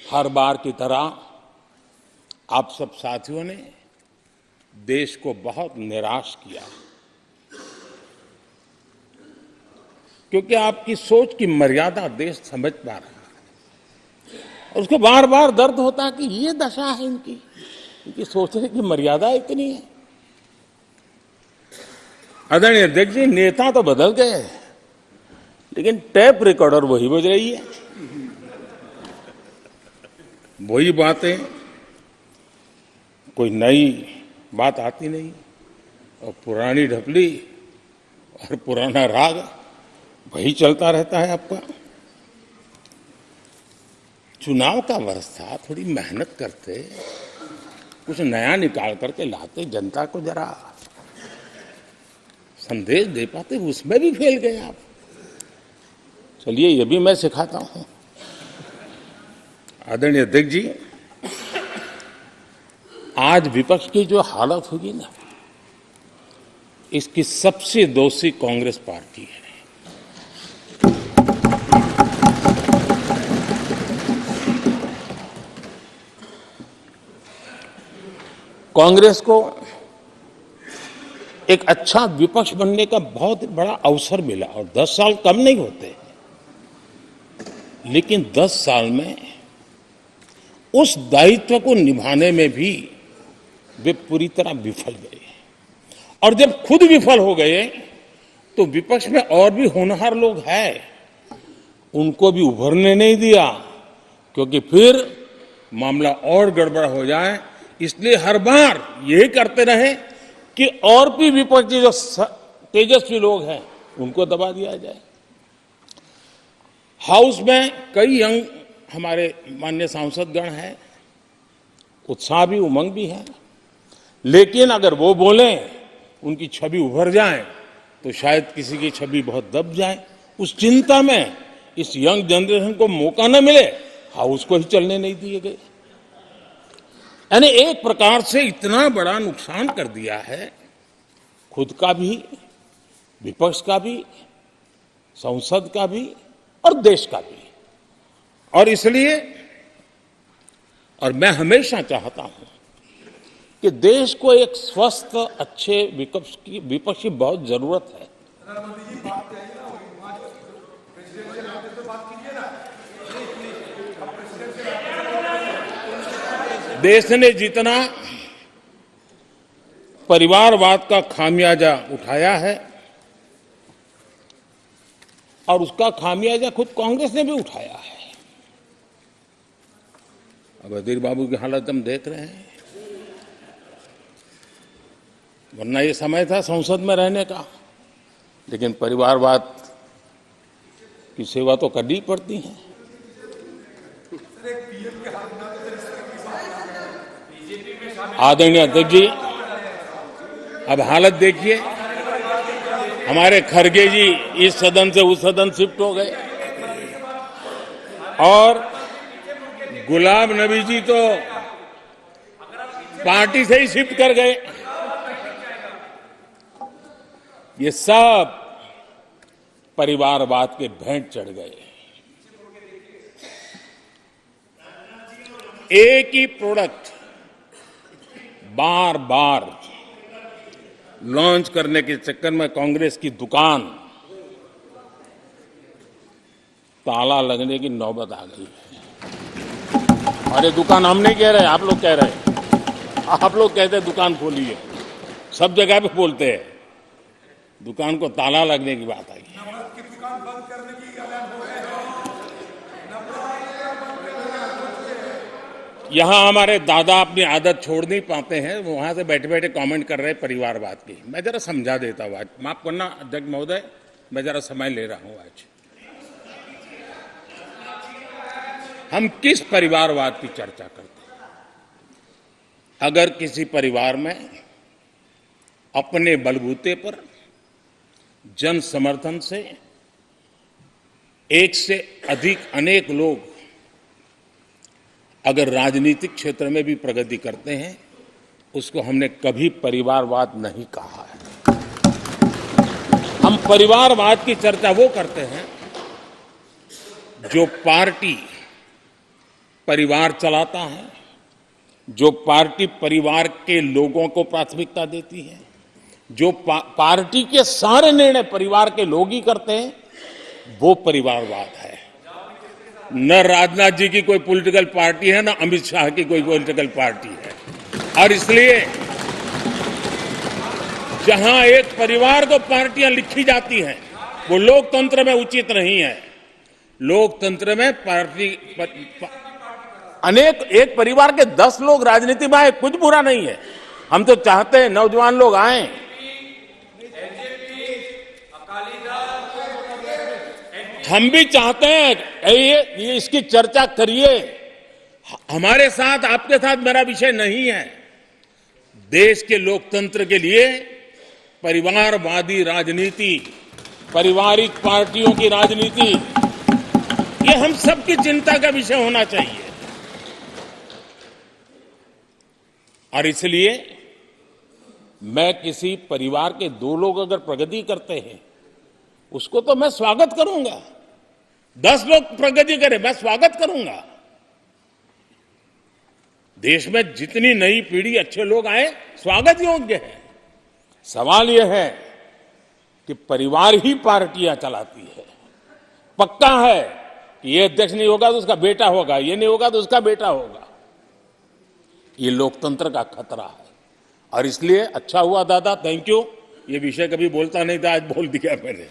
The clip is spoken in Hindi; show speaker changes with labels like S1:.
S1: हर बार की तरह आप सब साथियों ने देश को बहुत निराश किया, क्योंकि आपकी सोच की मर्यादा देश समझ पा रहा है और उसको बार बार दर्द होता है कि ये दशा है इनकी सोचने की मर्यादा इतनी है। आदरणीय अध्यक्ष जी, नेता तो बदल गए लेकिन टेप रिकॉर्डर वही बज रही है, वही बातें, कोई नई बात आती नहीं और पुरानी ढपली और पुराना राग वही चलता रहता है आपका। चुनाव का वर्ष था, थोड़ी मेहनत करते, कुछ नया निकाल करके लाते, जनता को जरा संदेश दे पाते, उसमें भी फेल गए आप। चलिए ये भी मैं सिखाता हूं। आदरणीय अध्यक्ष जी, आज विपक्ष की जो हालत होगी ना, इसकी सबसे दोषी कांग्रेस पार्टी है। कांग्रेस को एक अच्छा विपक्ष बनने का बहुत बड़ा अवसर मिला और 10 साल कम नहीं होते, लेकिन 10 साल में उस दायित्व को निभाने में भी वे पूरी तरह विफल गए और जब खुद विफल हो गए तो विपक्ष में और भी होनहार लोग हैं, उनको भी उभरने नहीं दिया, क्योंकि फिर मामला और गड़बड़ हो जाए। इसलिए हर बार यही करते रहे कि और भी विपक्षी जो तेजस्वी लोग हैं उनको दबा दिया जाए। हाउस में कई यंग हमारे माननीय सांसदगण हैं, उत्साह भी उमंग भी है, लेकिन अगर वो बोलें, उनकी छवि उभर जाए तो शायद किसी की छवि बहुत दब जाए। उस चिंता में इस यंग जनरेशन को मौका न मिले, हाउस को ही चलने नहीं दिए गए। यानी एक प्रकार से इतना बड़ा नुकसान कर दिया है, खुद का भी, विपक्ष का भी, संसद का भी और देश का भी। और इसलिए और मैं हमेशा चाहता हूं कि देश को एक स्वस्थ अच्छे विपक्ष की बहुत जरूरत है। देश ने जितना परिवारवाद का खामियाजा उठाया है और उसका खामियाजा खुद कांग्रेस ने भी उठाया है। अब अधीर बाबू की हालत हम देख रहे हैं, वरना ये समय था संसद में रहने का, लेकिन परिवारवाद की सेवा तो करनी पड़ती है। आदरणीय अध्यक्ष जी, अब हालत देखिए, हमारे खरगे जी इस सदन से उस सदन शिफ्ट हो गए और गुलाम नबी जी तो पार्टी से ही शिफ्ट कर गए। ये सब परिवारवाद के भेंट चढ़ गए। एक ही प्रोडक्ट बार बार लॉन्च करने के चक्कर में कांग्रेस की दुकान ताला लगने की नौबत आ गई है। और ये दुकान हम नहीं कह रहे, आप लोग कह रहे हैं। आप लोग कहते हैं दुकान खोलिए, सब जगह पे बोलते हैं, दुकान को ताला लगने की बात आई। यहां हमारे दादा अपनी आदत छोड़ नहीं पाते हैं, वो वहां से बैठे बैठे कमेंट कर रहे हैं परिवारवाद की। मैं जरा समझा देता हूं, आज माफ करना अध्यक्ष महोदय, मैं जरा समय ले रहा हूं। आज हम किस परिवारवाद की चर्चा करते हैं? अगर किसी परिवार में अपने बलबूते पर जन समर्थन से एक से अधिक अनेक लोग अगर राजनीतिक क्षेत्र में भी प्रगति करते हैं, उसको हमने कभी परिवारवाद नहीं कहा है। हम परिवारवाद की चर्चा वो करते हैं जो पार्टी परिवार चलाता है, जो पार्टी परिवार के लोगों को प्राथमिकता देती है, जो पार्टी के सारे निर्णय परिवार के लोग ही करते हैं, वो परिवारवाद है। न राजनाथ जी की कोई पॉलिटिकल पार्टी है, न अमित शाह की कोई पॉलिटिकल पार्टी है। और इसलिए जहां एक परिवार को पार्टियां लिखी जाती हैं, वो लोकतंत्र में उचित नहीं है। लोकतंत्र में पार्टी अनेक, एक परिवार के 10 लोग राजनीति में आए, कुछ बुरा नहीं है। हम तो चाहते हैं नौजवान लोग आए। हम भी चाहते हैं ये इसकी चर्चा करिए। हमारे साथ, आपके साथ मेरा विषय नहीं है। देश के लोकतंत्र के लिए परिवारवादी राजनीति, पारिवारिक पार्टियों की राजनीति, ये हम सबकी चिंता का विषय होना चाहिए। और इसलिए मैं किसी परिवार के 2 लोग अगर प्रगति करते हैं, उसको तो मैं स्वागत करूंगा। 10 लोग प्रगति करें, मैं स्वागत करूंगा। देश में जितनी नई पीढ़ी अच्छे लोग आए, स्वागत योग्य है। सवाल यह है कि परिवार ही पार्टियां चलाती है। पक्का है कि ये अध्यक्ष नहीं होगा तो उसका बेटा होगा, ये नहीं होगा तो उसका बेटा होगा। ये लोकतंत्र का खतरा है। और इसलिए अच्छा हुआ दादा, थैंक यू। ये विषय कभी बोलता नहीं था, आज बोल दिया मैंने।